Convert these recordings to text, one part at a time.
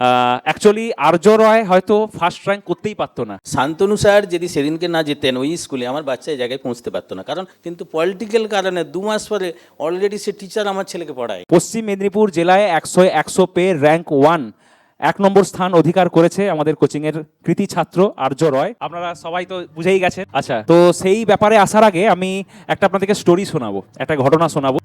Actually আর্য রয় হয়তো first rank করতেই পারতো না। শান্তনু স্যার যদি সেদিনকে না যেতেন ওই স্কুলে, আমার বাচ্চা এই জায়গায় পৌঁছতে পারতো না। কারণ কিন্তু পলিটিক্যাল কারণে 2 মাস পরে অলরেডি সে টিচার আমার ছেলেকে পড়ায়। পশ্চিম মেদিনীপুর জেলায় 100 পেয়ে র্যাঙ্ক 1 নম্বর স্থান অধিকার করেছে আমাদের কোচিং এর কৃতি ছাত্র আর্য রয়। আপনারা সবাই তো বুঝেই গেছেন। আচ্ছা, তো সেই ব্যাপারে আসার আগে আমি একটা আপনাদেরকে স্টোরি শোনাবো, একটা ঘটনা শোনাবো।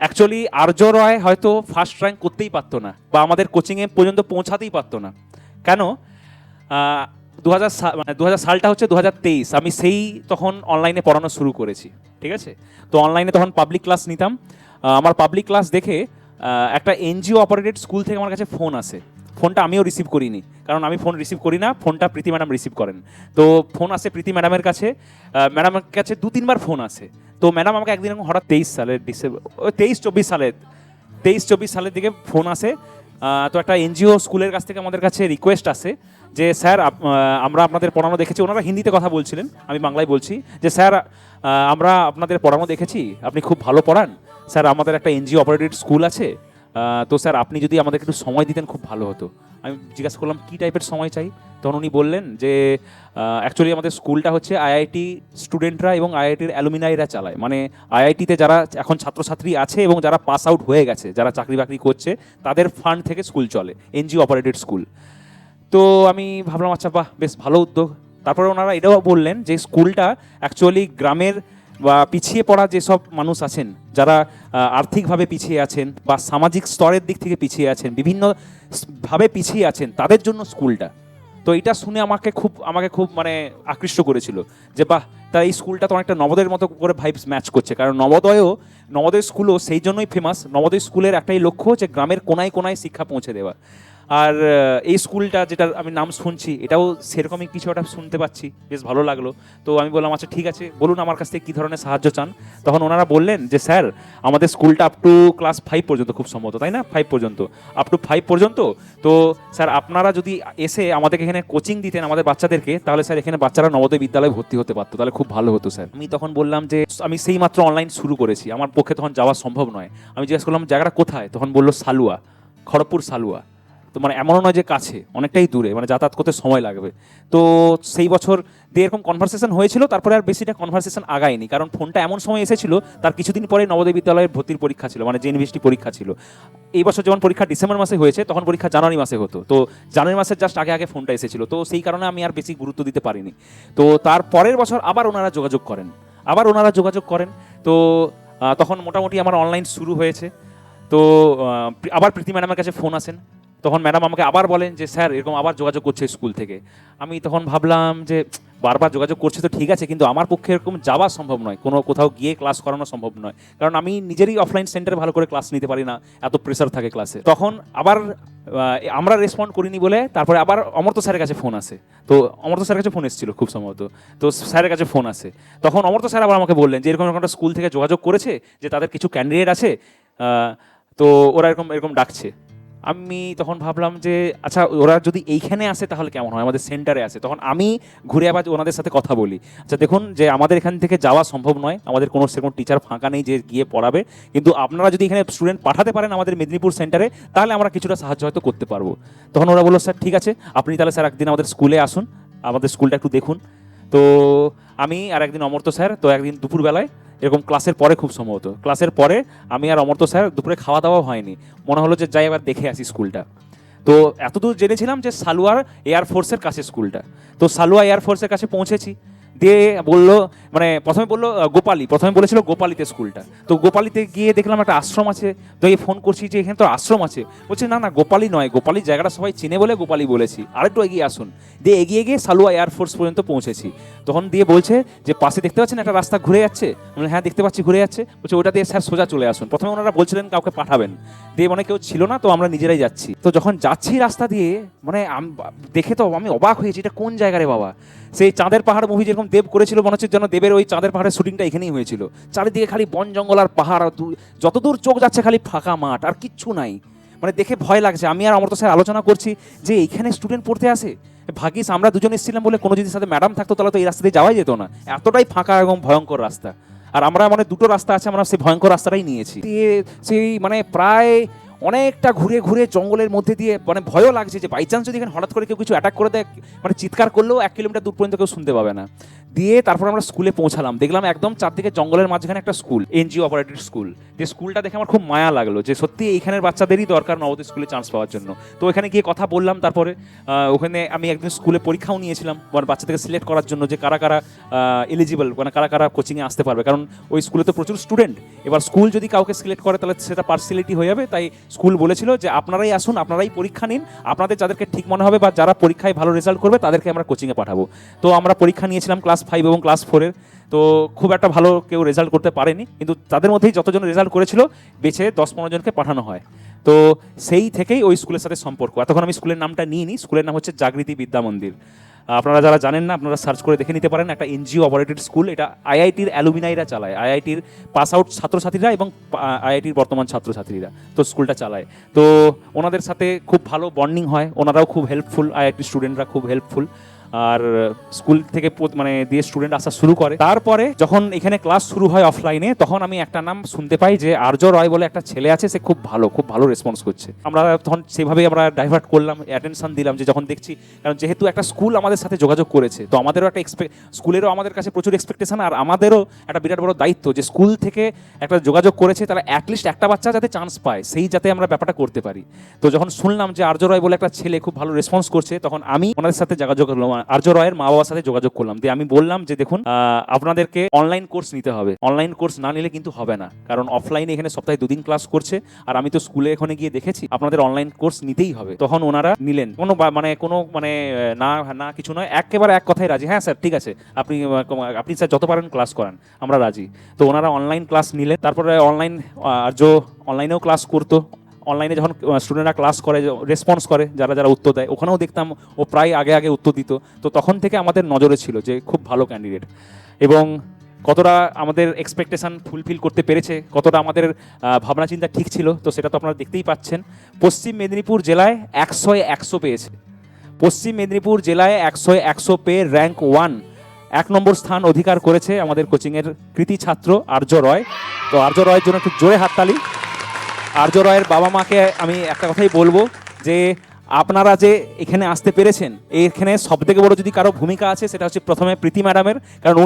অ্যাকচুয়ালি আর্য রয় হয়তো ফার্স্ট র্যাঙ্ক করতেই পারতো না, বা আমাদের কোচিং এ পর্যন্ত পৌঁছাতেই পারতো না। কেন? 2000 সালটা হচ্ছে 2023। আমি সেই তখন অনলাইনে পড়ানো শুরু করেছি, ঠিক আছে? তো অনলাইনে তখন পাবলিক ক্লাস নিতাম। আমার পাবলিক ক্লাস দেখে একটা এনজিও অপারেটেড স্কুল থেকে আমার কাছে ফোন আসে। ফোনটা আমিও রিসিভ করিনি, কারণ আমি ফোন রিসিভ করি না, ফোনটা প্রীতি ম্যাডাম রিসিভ করেন। তো ফোন আসে প্রীতি ম্যাডামের কাছে, ম্যাডামের কাছে 2-3 বার ফোন আসে। তো ম্যাডাম আমাকে একদিন হঠাৎ 23 সালের দিকে ফোন আসে। তো একটা এনজিও স্কুলের কাছ থেকে আমাদের কাছে রিকোয়েস্ট আসে যে স্যার আমরা আপনাদের পড়ানো দেখেছি। ওনারা হিন্দিতে কথা বলছিলেন, আমি বাংলায় বলছি, যে স্যার আমরা আপনাদের পড়ানো দেখেছি, আপনি খুব ভালো পড়ান স্যার। আমাদের একটা এনজিও অপারেটেড স্কুল আছে, তো স্যার আপনি যদি আমাদেরকে একটু সময় দিতেন খুব ভালো হতো। আমি জিজ্ঞাসা করলাম কী টাইপের সময় চাই। তখন উনি বললেন যে অ্যাকচুয়ালি আমাদের স্কুলটা হচ্ছে আইআইটি স্টুডেন্টরা এবং আইআইটির অ্যালুমিনাইরা চালায়। মানে আইআইটিতে যারা এখন ছাত্রছাত্রী আছে এবং যারা পাস আউট হয়ে গেছে, যারা চাকরি বাকরি করছে, তাদের ফান্ড থেকে স্কুল চলে, এনজিও অপারেটেড স্কুল। তো আমি ভাবলাম আচ্ছা বাহ, বেশ ভালো উদ্যোগ। তারপরে ওনারা এটাও বললেন যে স্কুলটা অ্যাকচুয়ালি গ্রামের বা পিছিয়ে পড়া যেসব মানুষ আছেন, যারা আর্থিকভাবে পিছিয়ে আছেন বা সামাজিক স্তরের দিক থেকে পিছিয়ে আছেন, বিভিন্নভাবে পিছিয়ে আছেন, তাদের জন্য স্কুলটা। তো এটা শুনে আমাকে খুব মানে আকৃষ্ট করেছিল যে বাহ, তা এই স্কুলটা তো অনেকটা নবোদয়ের মতো করে ভাইবস ম্যাচ করছে। কারণ নবোদয় স্কুলও সেই জন্যই ফেমাস। নবোদয় স্কুলের একটাই লক্ষ্য যে গ্রামের কোনায় কোনায় শিক্ষা পৌঁছে দেওয়া। আর এই স্কুলটা যেটা আমি নাম শুনছি, এটাও সেরকমই কিছু একটা শুনতে পাচ্ছি, বেশ ভালো লাগলো। তো আমি বললাম আচ্ছা ঠিক আছে, বলুন আমার কাছ থেকে কী ধরনের সাহায্য চান। তখন ওনারা বললেন যে স্যার আমাদের স্কুলটা আপ টু ক্লাস 5 পর্যন্ত, খুব সম্ভবত তাই না, 5 পর্যন্ত, আপ টু 5 পর্যন্ত। তো স্যার আপনারা যদি এসে আমাদেরকে এখানে কোচিং দিতেন আমাদের বাচ্চাদেরকে, তাহলে স্যার এখানে বাচ্চারা নবোদয় বিদ্যালয়ে ভর্তি হতে পারতো, তাহলে খুব ভালো হতো স্যার। আমি তখন বললাম যে আমি সেই মাত্র অনলাইন শুরু করেছি, আমার পক্ষে তখন যাওয়া সম্ভব নয়। আমি জিজ্ঞেস করলাম জায়গাটা কোথায়, তখন বললো সালুয়া, খড়গপুর সালুয়া। তো মানে এমনও নয় যে কাছে, অনেকটাই দূরে, মানে যাতায়াত করতে সময় লাগবে। তো সেই বছর দিয়ে এরকম কনভারসেশন হয়েছিল, তারপরে আর বেশিটা কনভারসেশন আগায়নি, কারণ ফোনটা এমন সময় এসেছিল তার কিছুদিন পরে নবোদয় বিদ্যালয়ের ভর্তির পরীক্ষা ছিল, মানে যে ইউনিভার্সিটি পরীক্ষা ছিল। এই বছর যেমন পরীক্ষা ডিসেম্বর মাসে হয়েছে, তখন পরীক্ষা জানুয়ারি মাসে হতো। তো জানুয়ারি মাসের জাস্ট আগে আগে ফোনটা এসেছিল, তো সেই কারণে আমি আর বেশি গুরুত্ব দিতে পারিনি। তো তার পরের বছর আবার ওনারা যোগাযোগ করেন। তো তখন মোটামুটি আমার অনলাইন শুরু হয়েছে। তো আবার প্রীতি ম্যাডামের কাছে ফোন আসেন। তখন ম্যাডাম আমাকে আবার বলেন যে স্যার এরকম আবার যোগাযোগ করছে স্কুল থেকে। আমি তখন ভাবলাম যে বারবার যোগাযোগ করছে তো ঠিক আছে, কিন্তু আমার পক্ষে এরকম যাওয়া সম্ভব নয়, কোথাও গিয়ে ক্লাস করানো সম্ভব নয়, কারণ আমি নিজেরই অফলাইন সেন্টারে ভালো করে ক্লাস নিতে পারি না, এত প্রেশার থাকে ক্লাসে। তখন আবার আমরা রেসপন্ড করিনি বলে তারপরে আবার অমর্ত্য স্যারের কাছে ফোন আসে। তো অমর্ত্য স্যারের কাছে ফোন এসেছিল খুব সম্ভবত। তো স্যারের কাছে ফোন আসে, তখন অমর্ত্য স্যার আবার আমাকে বললেন যে এরকম একটা স্কুল থেকে যোগাযোগ করেছে, যে তাদের কিছু ক্যান্ডিডেট আছে, তো ওরা এরকম ডাকছে। আমি তখন ভাবলাম যে আচ্ছা ওরা যদি এইখানে আসে তাহলে কেমন হয়, আমাদের সেন্টারে আসে। তখন আমি ঘুরে আবার ওনাদের সাথে কথা বলি, আচ্ছা দেখুন যে আমাদের এখান থেকে যাওয়া সম্ভব নয়, আমাদের কোনো সেরকম টিচার ফাঁকা নেই যে গিয়ে পড়াবে, কিন্তু আপনারা যদি এখানে স্টুডেন্ট পাঠাতে পারেন আমাদের মেদিনীপুর সেন্টারে, তাহলে আমরা কিছুটা সাহায্য হয়তো করতে পারবো। তখন ওরা বললো স্যার ঠিক আছে, আপনি তাহলে স্যার একদিন আমাদের স্কুলে আসুন, আমাদের স্কুলটা একটু দেখুন। তো আমি আর একদিন অমর্ত্য স্যার, তো একদিন দুপুরবেলায় এরকম ক্লাসের পরে, খুব সম্ভবত ক্লাসের পরে, আমি আর অমর্ত্য স্যার দুপুরে খাওয়া দাওয়া হয়নি, মনে হলো যে যাই এবার দেখে আসি স্কুলটা। তো এতদূর জেনেছিলাম যে সালুয়ার এয়ারফোর্সের কাছে স্কুলটা। তো সালুয়া এয়ারফোর্সের কাছে পৌঁছেছি, দিয়ে বললো মানে প্রথমে বলেছিল গোপালিতে স্কুলটা। তো গোপালিতে গিয়ে দেখলাম একটা আশ্রম আছে, তো এই ফোন করছি যে এখানে তো আশ্রম আছে, বলছে না না গোপালি নয়, গোপালি জায়গাটা সবাই চিনে বলে গোপালি বলেছি, আরেকটু এগিয়ে আসুন। দিয়ে এগিয়ে গিয়ে সালুয়া এয়ারফোর্স পর্যন্ত পৌঁছেছি। তখন দিয়ে বলছে যে পাশে দেখতে পাচ্ছেন একটা রাস্তা ঘুরে যাচ্ছে, হ্যাঁ দেখতে পাচ্ছি ঘুরে যাচ্ছে। বলছে ওটা দিয়ে স্যার সোজা চলে আসুন। প্রথমে ওনারা বলছিলেন কাউকে পাঠাবেন, দিয়ে মানে কেউ ছিল না, তো আমরা নিজেরাই যাচ্ছি। তো যখন যাচ্ছি রাস্তা দিয়ে, মানে দেখে তো আমি অবাক হয়েছি, এটা কোন জায়গা রে বাবা। সেই চাঁদের পাহাড় মুভি যেরকম দেব করেছিল, মনে হচ্ছে যেন দেবের ওই চাঁদের পাহাড়ের শুটিংটা এখানেই হয়েছিল। চারিদিকে খালি বন জঙ্গল আর পাহাড়, যতদূর চোখ যাচ্ছে খালি ফাঁকা মাঠ, আর কিচ্ছু নাই। মানে দেখে ভয় লাগছে। আমি আর অমর্ত্য স্যার আলোচনা করছি যে এইখানে স্টুডেন্ট পড়তে আসে, ভাগ্যিস আমরা দুজন এসেছিলাম বলে, কোনো যদি সাথে ম্যাডাম থাকতো তাহলে তো এই রাস্তা দিয়ে যাওয়াই যেত না, এতটাই ফাঁকা এবং ভয়ঙ্কর রাস্তা। আর আমরা মানে দুটো রাস্তা আছে, আমরা সেই ভয়ঙ্কর রাস্তাটাই নিয়েছি। সেই মানে প্রায় অনেকটা ঘুরে ঘুরে জঙ্গলের মধ্যে দিয়ে, মানে ভয়ও লাগছে যে বাই চান্স যদি এখানে হঠাৎ করে কেউ কিছু অ্যাটাক করে দেয়, মানে চিৎকার করলেও 1 কিলোমিটার দূর পর্যন্ত কেউ শুনতে পাবে না। দিয়ে তারপর আমরা স্কুলে পৌঁছালাম, দেখলাম একদম চারদিকে জঙ্গলের মাঝখানে একটা স্কুল, এনজিও অপারেটেড স্কুল। যে স্কুলটা দেখে আমার খুব মায়া লাগলো যে সত্যি এইখানের বাচ্চাদেরই দরকার নবোদয় স্কুলে চান্স পাওয়ার জন্য। তো ওখানে গিয়ে কথা বললাম, তারপরে ওখানে আমি একদিন স্কুলে পরীক্ষাও নিয়েছিলাম বাচ্চাদেরকে সিলেক্ট করার জন্য যে কারা কারা এলিজিবল, মানে কারা কারা কোচিংয়ে আসতে পারবে, কারণ ওই স্কুলে তো প্রচুর স্টুডেন্ট। এবার স্কুল যদি কাউকে সিলেক্ট করে তাহলে সেটা পার্সিয়ালিটি হয়ে যাবে, তাই স্কুল বলেছিল যে আপনারাই আসুন, আপনারাই পরীক্ষা নিন, আপনাদের যাদেরকে ঠিক মনে হবে বা যারা পরীক্ষায় ভালো রেজাল্ট করবে তাদেরকে আমরা কোচিংয়ে পাঠাবো। তো আমরা পরীক্ষা নিয়েছিলাম ক্লাস 5 এবং ক্লাস 4-এর। তো খুব একটা ভালো কেউ রেজাল্ট করতে পারেনি, কিন্তু তাদের মধ্যেই যতজন রেজাল্ট করেছিল বেছে 10-15 জনকে পাঠানো হয়। তো সেই থেকেই ওই স্কুলের সাথে সম্পর্ক। এতক্ষণ আমি স্কুলের নামটা নিইনি, স্কুলের নাম হচ্ছে জাগৃতি বিদ্যা মন্দির। আপনারা যারা জানেন না আপনারা সার্চ করে দেখে নিতে পারেন, একটা এনজিও অপারেটেড স্কুল। এটা আইআইটির অ্যালুমিনাইরা চালায়, আইআইটির পাস আউট ছাত্রছাত্রীরা এবং আইআইটির বর্তমান ছাত্রছাত্রীরা তো স্কুলটা চালায়। তো ওনাদের সাথে খুব ভালো বন্ডিং হয়, ওনারাও খুব হেল্পফুল, আইআইটির স্টুডেন্টরা খুব হেল্পফুল। আর স্কুল থেকে মানে দিয়ে স্টুডেন্ট আসা শুরু করে। তারপরে যখন এখানে ক্লাস শুরু হয় অফলাইনে, তখন আমি একটা নাম শুনতে পাই যে আর্য রয় বলে একটা ছেলে আছে, সে খুব ভালো রেসপন্স করছে। আমরা তখন সেভাবেই আমরা ডাইভার্ট করলাম, অ্যাটেনশন দিলাম যে যখন দেখছি, কারণ যেহেতু একটা স্কুল আমাদের সাথে যোগাযোগ করেছে, তো আমাদেরও একটা স্কুলেরও আমাদের কাছে প্রচুর এক্সপেকটেশন, আর আমাদেরও একটা বিরাট বড় দায়িত্ব যে স্কুল থেকে একটা যোগাযোগ করেছে, তাহলে অ্যাটলিস্ট একটা বাচ্চা যাতে চান্স পায়, সেই যাতে আমরা ব্যাপারটা করতে পারি। তো যখন শুনলাম যে আর্য রয় বলে একটা ছেলে খুব ভালো রেসপন্স করছে, তখন আমি ওনাদের সাথে যোগাযোগ করলাম, আর্য রয়ের মা বাবার সাথে যোগাযোগ করলাম। দিয়ে আমি বললাম যে দেখুন, আপনাদেরকে অনলাইন কোর্স নিতে হবে, অনলাইন কোর্স না নিলে কিন্তু হবে না, কারণ অফলাইনে এখানে সপ্তাহে 2 দিন ক্লাস করছে, আর আমি তো স্কুলে এখানে গিয়ে দেখেছি আপনাদের অনলাইন কোর্স নিতেই হবে। তখন ওনারা নিলেন, কোনো না কিছু নয়, একেবারে এক কথায় রাজি, হ্যাঁ স্যার ঠিক আছে, আপনি স্যার যত পারেন ক্লাস করান, আমরা রাজি। তো ওনারা অনলাইন ক্লাস নিলেন, তারপরে আর্য অনলাইনেও ক্লাস করতো। অনলাইনে যখন স্টুডেন্টরা ক্লাস করে, রেসপন্স করে, যারা উত্তর দেয়, ওখানেও দেখতাম ও প্রায় আগে উত্তর দিত। তো তখন থেকে আমাদের নজরে ছিল যে খুব ভালো ক্যান্ডিডেট, এবং কতটা আমাদের এক্সপেকটেশন ফুলফিল করতে পেরেছে, কতটা আমাদের ভাবনা চিন্তা ঠিক ছিল, তো সেটা তো আপনারা দেখতেই পাচ্ছেন। পশ্চিম মেদিনীপুর জেলায় 100-100 পেয়েছে, পশ্চিম মেদিনীপুর জেলায় 100-100 পেয়ে র্যাঙ্ক 1 1 নম্বর স্থান অধিকার করেছে আমাদের কোচিংয়ের কৃতি ছাত্র আর্য রয়। তো আর্য রয়ের জন্য একটু জোরে হাততালি। আর্য রয়ের বাবা মাকে আমি একটা কথাই বলবো যে আপনারা যে এখানে আসতে পেরেছেন, এখানে সবথেকে বড় যদি কারো ভূমিকা আছে সেটা হচ্ছে প্রথমে প্রীতি ম্যাডামের, কারণ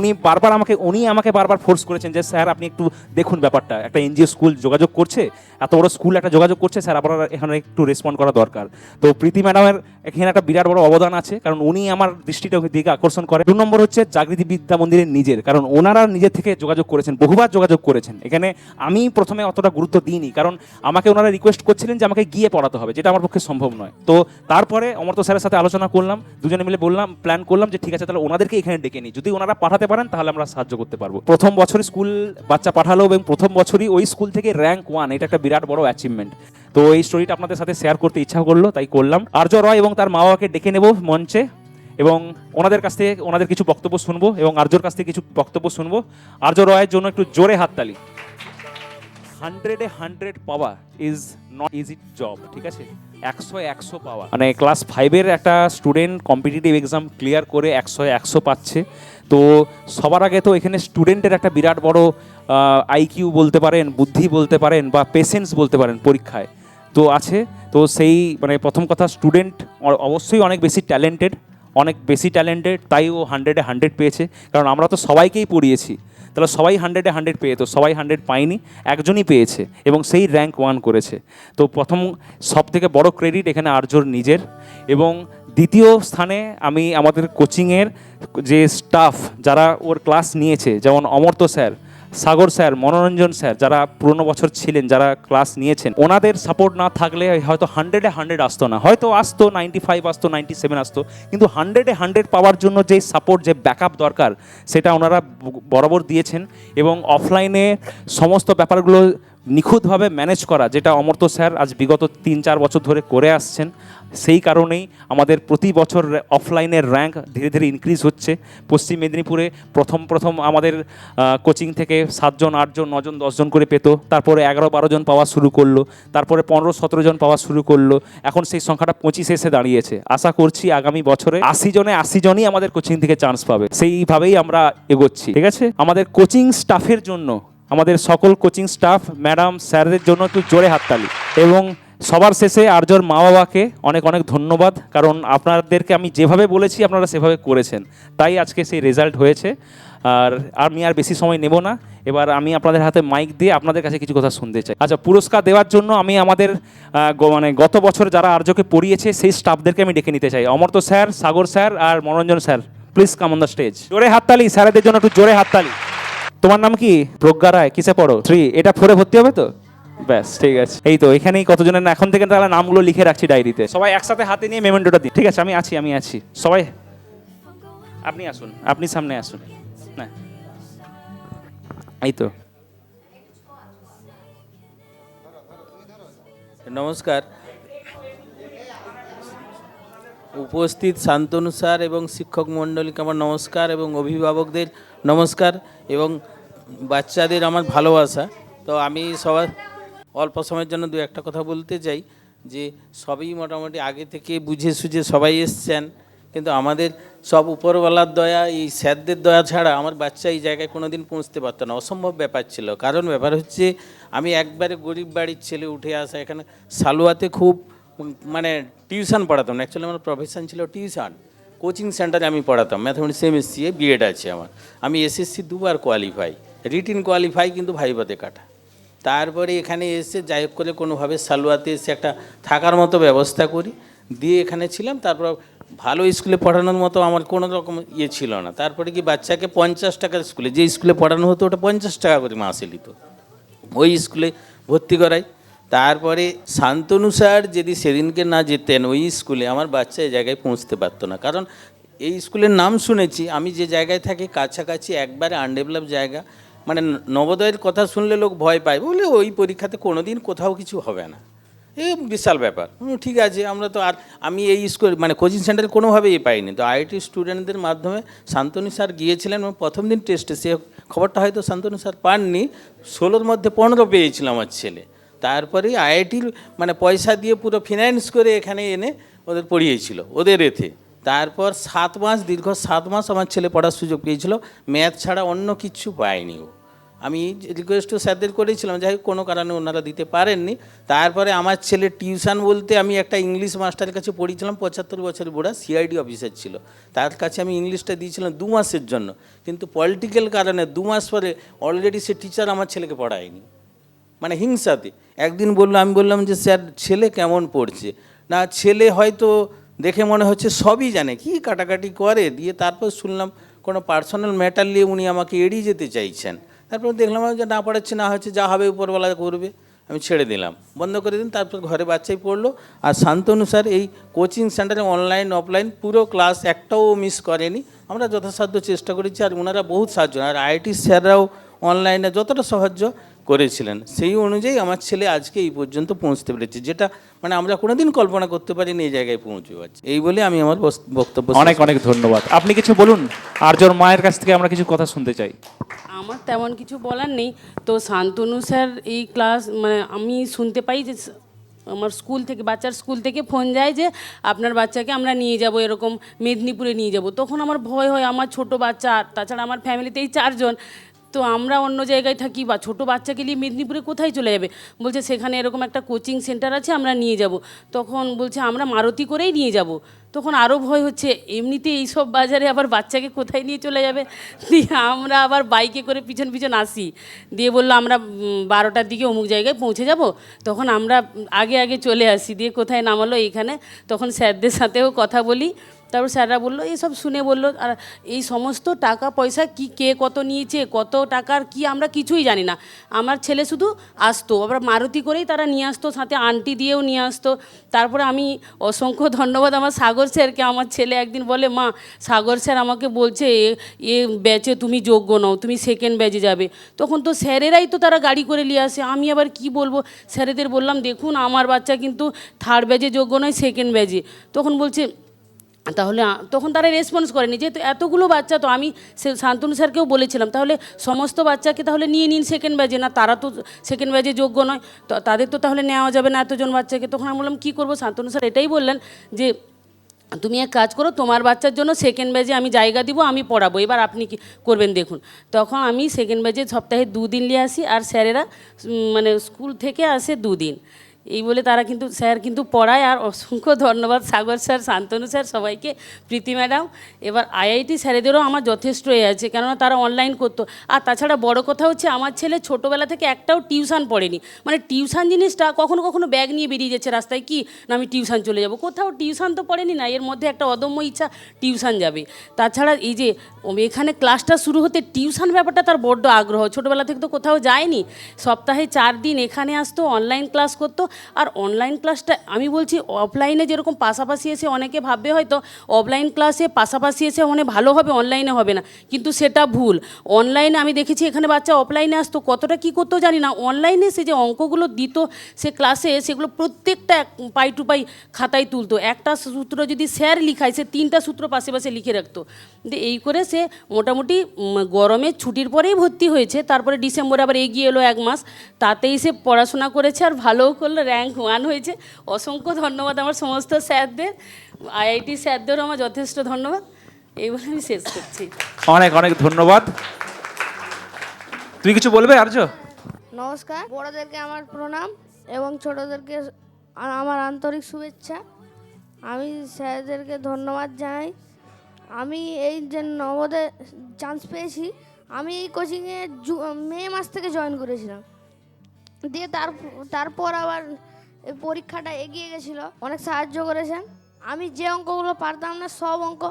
উনি আমাকে বারবার ফোর্স করেছেন যে স্যার আপনি একটু দেখুন ব্যাপারটা, একটা এনজিও স্কুল যোগাযোগ করছে, এত বড় স্কুল একটা যোগাযোগ করছে, স্যার আপনারা এখানে একটু রেসপন্ড করা দরকার। তো প্রীতি ম্যাডামের এখানে একটা বিরাট বড় অবদান আছে, কারণ উনি আমার দৃষ্টিটা দিকে আকর্ষণ করে। 2 নম্বর হচ্ছে জাগৃতি বিদ্যা মন্দিরের নিজের, কারণ ওনারা নিজের থেকে যোগাযোগ করেছেন, বহুবার যোগাযোগ করেছেন। এখানে আমি প্রথমে অতটা গুরুত্ব দিইনি, কারণ আমাকে ওনারা রিকোয়েস্ট করছিলেন যে আমাকে গিয়ে পড়াতে হবে, যেটা আমার পক্ষে সম্ভব নয়। তো তারপরে অমর্ত্য স্যারের সাথে আলোচনা করলাম, দুজনে মিলে প্ল্যান করলাম যে ঠিক আছে তাহলে ওনাদেরকে এখানে ডেকে নিই, যদি ওনারা পাঠাতে পারেন তাহলে আমরা সাহায্য করতে পারবো। প্রথম বছরই স্কুল বাচ্চা পাঠালো, এবং প্রথম বছরই ওই স্কুল থেকে র্যাঙ্ক 1, এটা একটা বিরাট বড় অ্যাচিভমেন্ট। তো এই স্টোরিটা আপনাদের সাথে শেয়ার করতে ইচ্ছা করলো, তাই করলাম। আর্য রয় এবং তার মা বাবাকে ডেকে নেব মঞ্চে, এবং ওনাদের কাছ থেকে ওনাদের কিছু বক্তব্য শুনবো, এবং আর্যর কাছ থেকে কিছু বক্তব্য শুনবো। আর্য রয়ের জন্য একটু জোরে হাততালি। 100-100 পাওয়া ইজ নট ইজি জব, ঠিক আছে? 100-100 পাওয়া মানে ক্লাস 5-এর একটা স্টুডেন্ট কম্পিটিটিভ এক্সাম ক্লিয়ার করে 100-100 পাচ্ছে। তো সবার আগে তো এখানে স্টুডেন্টের একটা বিরাট বড় আইকিউ বলতে পারেন, বুদ্ধি বলতে পারেন, বা পেশেন্স বলতে পারেন পরীক্ষায় তো আছে। তো সেই মানে প্রথম কথা, স্টুডেন্ট অবশ্যই অনেক বেশি ট্যালেন্টেড, তাই ও 100-100 পেয়েছে। কারণ আমরা তো সবাইকেই পড়িয়েছি, তাহলে সবাই 100-100 পেয়ে, তো সবাই 100 পায়নি, একজনই পেয়েছে এবং সেই র্যাঙ্ক 1 করেছে। তো প্রথম সবথেকে বড় ক্রেডিট এখানে আর্যর নিজের। এবং দ্বিতীয় স্থানে আমি আমাদের কোচিংয়ের যে স্টাফ যারা ওর ক্লাস নিয়েছে, যেমন অমর্ত্য স্যার, সাগর স্যার, মনোরঞ্জন স্যার, যারা পুরনো বছর ছিলেন, যারা ক্লাস নিয়েছেন, ওনাদের সাপোর্ট না থাকলে হয়তো 100-100 আসতো না, হয়তো আসতো 95 আসতো, 97 আসতো, কিন্তু 100-100 পাওয়ার জন্য যে সাপোর্ট, যে ব্যাকআপ দরকার, সেটা ওনারা বরাবর দিয়েছেন। এবং অফলাইনে সমস্ত ব্যাপারগুলো নিখুঁতভাবে ম্যানেজ করা, যেটা অমর্ত্য স্যার আজ বিগত 3-4 বছর ধরে করে আসছেন, সেই কারণেই আমাদের প্রতি বছর অফলাইনের র্যাঙ্ক ধীরে ধীরে ইনক্রিজ হচ্ছে। পশ্চিম মেদিনীপুরে প্রথম আমাদের কোচিং থেকে 7 জন 8 জন 9 জন 10 জন করে পেত, তারপরে 11-12 জন পাওয়া শুরু করলো, তারপরে 15-17 জন পাওয়া শুরু করলো, এখন সেই সংখ্যাটা 25 এসে দাঁড়িয়েছে। আশা করছি আগামী বছরে 80 জনই আমাদের কোচিং থেকে চান্স পাবে, সেইভাবেই আমরা এগোচ্ছি, ঠিক আছে? আমাদের কোচিং স্টাফের জন্য আমাদের সকল কোচিং স্টাফ, ম্যাডাম, স্যারদের জন্য একটু জোরে হাততালি। এবং সবার শেষে আর্যর মা বাবাকে অনেক অনেক ধন্যবাদ, কারণ আপনাদেরকে আমি যেভাবে বলেছি আপনারা সেভাবে করেছেন, তাই আজকে সেই রেজাল্ট হয়েছে। আর আমি আর বেশি সময় নেব না, এবার আমি আপনাদের হাতে মাইক দিয়ে আপনাদের কাছে কিছু কথা শুনতে চাই। আচ্ছা, পুরস্কার দেওয়ার জন্য আমি আমাদের মানে গত বছর যারা আর্যকে পড়িয়েছে সেই স্টাফদেরকে আমি ডেকে নিতে চাই। অমর্ত্য স্যার, সাগর স্যার আর Manoranjan sir, please come on the stage. জোরে হাততালি স্যারদের জন্য, একটু জোরে হাততালি। তোমার নাম কি? প্রজ্ঞা রায়। কিসে পড়ো? 3। এটা 4-এ ভর্তি হবে তো? ব্যাস, ঠিক আছে। এই তো এখানেই কতজনের না, এখন থেকে তাহলে নামগুলো লিখে রাখছি ডায়েরিতে। সবাই একসাথে হাতে নিয়ে মেমেন্টোটা দিন। ঠিক আছে, আমি আছি সবাই আপনি আসুন, আপনি সামনে আসুন না। এই তো, নমস্কার। উপস্থিত শান্তনু স্যার এবং শিক্ষক মণ্ডলীকে আমার নমস্কার, এবং অভিভাবকদের নমস্কার, এবং বাচ্চাদের আমার ভালোবাসা। তো আমি সবার অল্প সময়ের জন্য দু একটা কথা বলতে চাই, যে সবই মোটামুটি আগে থেকে বুঝে সুঝে সবাই এসছেন, কিন্তু আমাদের সব উপরওয়ালার দয়া, এই স্যারদের দয়া ছাড়া আমার বাচ্চা এই জায়গায় কোনো দিন পৌঁছতে পারতো না। অসম্ভব ব্যাপার ছিল। কারণ ব্যাপার হচ্ছে, আমি একবারে গরিব বাড়ির ছেলে, উঠে আসা। এখানে সালুয়াতে খুব মানে টিউশন পড়াতাম না, অ্যাকচুয়ালি আমার প্রফেশন ছিল টিউশন। কোচিং সেন্টারে আমি পড়াতাম, ম্যাথামেটিক্স এমএসসি, বিএড আছে আমার। আমি এসএসসি 2বার কোয়ালিফাই, রিটিন কোয়ালিফাই, কিন্তু ভাইভাতে কাটা। তারপরে এখানে এসে যাই হোক করে কোনোভাবে সালুয়াতে এসে একটা থাকার মতো ব্যবস্থা করি, দিয়ে এখানে ছিলাম। তারপর ভালো স্কুলে পড়ানোর মতো আমার কোনো রকম ইয়ে ছিল না। তারপরে কি বাচ্চাকে 50 টাকার স্কুলে, যে স্কুলে পড়ানো হতো ওটা 50 টাকা করে মাসে নিত, ওই স্কুলে ভর্তি করাই। তারপরে শান্তনু স্যার যদি সেদিনকে না যেতেন ওই স্কুলে, আমার বাচ্চা এই জায়গায় পৌঁছতে পারতো না। কারণ এই স্কুলের নাম শুনেছি, আমি যে জায়গায় থাকি কাছাকাছি একবারে আনডেভেলপ জায়গা, মানে নবোদয়ের কথা শুনলে লোক ভয় পায়, বলে ওই পরীক্ষাতে কোনো দিন কোথাও কিছু হবে না, এই বিশাল ব্যাপার। ঠিক আছে, আমরা তো, আর আমি এই স্কুল মানে কোচিং সেন্টারে কোনোভাবেই পাইনি। তো আইআইটি স্টুডেন্টদের মাধ্যমে শান্তনু স্যার গিয়েছিলেন, এবং প্রথম দিন টেস্টে সে খবরটা হয়তো শান্তনু স্যার পাননি, 16-র মধ্যে 15 পেয়েছিল আমার ছেলে। তারপরেই আইআইটির মানে পয়সা দিয়ে পুরো ফিনান্স করে এখানে এনে ওদের পড়িয়েছিল, ওদের এতে। তারপর 7 মাস, দীর্ঘ 7 মাস আমার ছেলে পড়ার সুযোগ পেয়েছিল, ম্যাথ ছাড়া অন্য কিচ্ছু পায়নি ও। আমি রিকোয়েস্টও স্যারদের করেছিলাম, যাই হোক কোনো কারণে ওনারা দিতে পারেননি। তারপরে আমার ছেলে টিউশন বলতে, আমি একটা ইংলিশ মাস্টারের কাছে পড়িয়েছিলাম, 75 বছরের বুড়া, সিআইডি অফিসার ছিল, তার কাছে আমি ইংলিশটা দিয়েছিলাম 2 মাসের জন্য। কিন্তু পলিটিক্যাল কারণে 2 মাস পরে অলরেডি সে টিচার আমার ছেলেকে পড়ায়নি, মানে হিংসাতে। একদিন বললো, আমি বললাম যে স্যার ছেলে কেমন পড়ছে? না, ছেলে হয়তো দেখে মনে হচ্ছে সবই জানে, কি কাটাকাটি করে। দিয়ে তারপর শুনলাম কোনো পার্সোনাল ম্যাটার নিয়ে উনি আমাকে এড়িয়ে যেতে চাইছেন। তারপর দেখলাম যে না পড়াচ্ছে, না হচ্ছে, যা হবে উপরওয়ালা করবে, আমি ছেড়ে দিলাম, বন্ধ করে দিন। তারপর ঘরে বাচ্চাই পড়লো। আর শান্তনু স্যার এই কোচিং সেন্টারে অনলাইন অফলাইন পুরো ক্লাস একটাও মিস করেনি। আমরা যথাসাধ্য চেষ্টা করেছি, আর ওনারা বহুত সাহায্য, আর আইআইটি স্যাররাও অনলাইনে যতটা সাহায্য করেছিলেন, সেই অনুযায়ী আমার ছেলে আজকে এই পর্যন্ত পৌঁছতে পেরেছে, যেটা মানে আমরা কোনোদিন কল্পনা করতে পারিনি এই জায়গায় পৌঁছে পারছি। এই বলে আমি আমার বক্তব্য। অনেক অনেক ধন্যবাদ। আপনি কিছু বলুন, আর্যর মায়ের কাছ থেকে আমরা কিছু কথা শুনতে চাই। আমার তেমন কিছু বলার নেই। তো শান্তনু স্যার এই ক্লাস মানে আমি শুনতে পাই যে আমার স্কুল থেকে, বাচ্চার স্কুল থেকে ফোন যায় যে আপনার বাচ্চাকে আমরা নিয়ে যাব, এরকম মেদিনীপুরে নিয়ে যাব। তখন আমার ভয় হয়, আমার ছোট বাচ্চা, আর তাছাড়া আমার ফ্যামিলিতেই 4 জন, তো আমরা অন্য জায়গায় থাকি, বা ছোটো বাচ্চাকে নিয়ে মেদিনীপুরে কোথায় চলে যাবে? বলছে সেখানে এরকম একটা কোচিং সেন্টার আছে, আমরা নিয়ে যাব। তখন বলছে আমরা মারুতি করেই নিয়ে যাব। তখন আরও ভয় হচ্ছে, এমনিতে এইসব বাজারে আবার বাচ্চাকে কোথায় নিয়ে চলে যাবে। দিয়ে আমরা আবার বাইকে করে পিছন পিছন আসি, দিয়ে বললো আমরা 12টার দিকে অমুক জায়গায় পৌঁছে যাব। তখন আমরা আগে আগে চলে আসি, দিয়ে কোথায় নামালো এইখানে। তখন স্যারদের সাথেও কথা বলি, তারপর স্যাররা বললো, এইসব শুনে বললো, আর এই সমস্ত টাকা পয়সা কি কে কত নিয়েছে, কত টাকার কি আমরা কিছুই জানি না। আমার ছেলে শুধু আসতো, আবার মারুতি করেই তারা নিয়ে আসতো, সাথে আন্টি দিয়েও নিয়ে আসতো। তারপরে আমি অসংখ্য ধন্যবাদ আমার সাগর স্যারকে। আমার ছেলে একদিন বলে, মা সাগর স্যার আমাকে বলছে এ ব্যাচে তুমি যোগ্য নও, তুমি সেকেন্ড ব্যাচে যাবে। তখন তো স্যারেরাই তো তারা গাড়ি করে নিয়ে আসে, আমি আবার কি বলবো। স্যারেদের বললাম, দেখুন আমার বাচ্চা কিন্তু থার্ড ব্যাচে যোগ্য নয়, সেকেন্ড ব্যাচে। তখন বলছে, তাহলে তখন তারা রেসপন্স করেনি, যেহেতু এতগুলো বাচ্চা। তো আমি শান্তনু স্যারকেও বলেছিলাম, তাহলে সমস্ত বাচ্চাকে তাহলে নিয়ে নিন সেকেন্ড ব্যাচে। না, তারা তো সেকেন্ড ব্যাচে যোগ্য নয়, তো তাদের তো তাহলে নেওয়া যাবে না এতজন বাচ্চাকে। তখন আমি বললাম কী করবো? শান্তনু স্যার এটাই বললেন যে তুমি এক কাজ করো, তোমার বাচ্চার জন্য সেকেন্ড ব্যাচে আমি জায়গা দিব, আমি পড়াবো, এবার আপনি কি করবেন দেখুন। তখন আমি সেকেন্ড ব্যাচে সপ্তাহে 2 দিন নিয়ে আসি, আর স্যারেরা মানে স্কুল থেকে আসে 2 দিন। এই বলে তারা কিন্তু স্যার কিন্তু পড়ায়। আর অসংখ্য ধন্যবাদ সাগর স্যার, শান্তনু স্যার, সবাইকে, প্রীতি ম্যাডাম। এবার আইআইটি স্যারেদেরও আমার যথেষ্ট এ আছে, কেননা তারা অনলাইন করতো। আর তাছাড়া বড় কথা হচ্ছে, আমার ছেলে ছোটোবেলা থেকে একটাও টিউশন পড়েনি। মানে টিউশন জিনিসটা কখনো কখনো ব্যাগ নিয়ে বেরিয়ে যাচ্ছে রাস্তায়, কি না আমি টিউশন চলে যাব, কোথাও টিউশন তো পড়েনি না। এর মধ্যে একটা অদম্য ইচ্ছা টিউশন যাবে। তাছাড়া এই যে এখানে ক্লাসটা শুরু হতে টিউশন ব্যাপারটা তার বড্ড আগ্রহ, ছোটোবেলা থেকে তো কোথাও যায়নি। সপ্তাহে 4 দিন এখানে আসতো, অনলাইন ক্লাস করতো। আর অনলাইন ক্লাসটা আমি বলছি, অফলাইনে যেরকম পাশাপাশি এসে অনেকে ভাববে হয়তো অফলাইন ক্লাসে পাশাপাশি এসে মানে ভালো হবে, অনলাইনে হবে না, কিন্তু সেটা ভুল। অনলাইনে আমি দেখেছি এখানে বাচ্চা অফলাইনে আসতো, কতটা কী করতো জানি না, অনলাইনে সে যে অঙ্কগুলো দিত সে ক্লাসে, সেগুলো প্রত্যেকটা পাই টু পাই খাতায় তুলতো। একটা সূত্র যদি স্যার লিখায়, সে 3টা সূত্র পাশে পাশে লিখে রাখতো। এই করে সে মোটামুটি গরমের ছুটির পরেই ভর্তি হয়েছে, তারপরে ডিসেম্বরে আবার এগিয়ে এলো 1 মাস, তাতেই সে পড়াশোনা করেছে আর ভালোও করলো, র্যাঙ্ক 1 হয়েছে। অসংখ্য ধন্যবাদ আমার সমস্ত স্যারদের, আইআইটি স্যারদেরও আমার যথেষ্ট ধন্যবাদ। এইভাবে আমি শেষ করছি। অনেক অনেক ধন্যবাদ। তুমি কিছু বলবে আর্য? নমস্কার, বড়দেরকে আমার প্রণাম এবং ছোটদেরকে আমার আন্তরিক শুভেচ্ছা। আমি স্যারদেরকে ধন্যবাদ জানাই। আমি এই যে নবোদয় চান্স পেয়েছি, আমি এই কোচিংয়ে মে মাস থেকে জয়েন করেছিলাম, দিয়ে তারপর আবার এই পরীক্ষাটা এগিয়ে গেছিলো, অনেক সাহায্য করেছেন। আমি যে অঙ্কগুলো পারতাম না সব অঙ্ক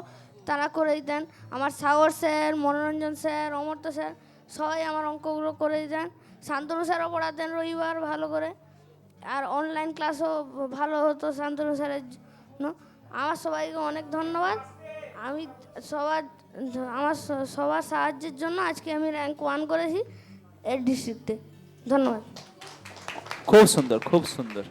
তারা করে দিতেন। আমার সাগর স্যার, মনোরঞ্জন স্যার, অমর্ত্য স্যার সবাই আমার অঙ্কগুলো করে দিতেন। শান্তনু স্যারও পড়াতেন রবিবার ভালো করে, আর অনলাইন ক্লাসও ভালো হতো শান্তনু স্যারের জন্য। আমার সবাইকে অনেক ধন্যবাদ। আমি সবার সাহায্যের জন্য আজকে আমি র্যাঙ্ক 1 করেছি এই ডিস্ট্রিক্টে। ধন্যবাদ। খুব সুন্দর, খুব সুন্দর।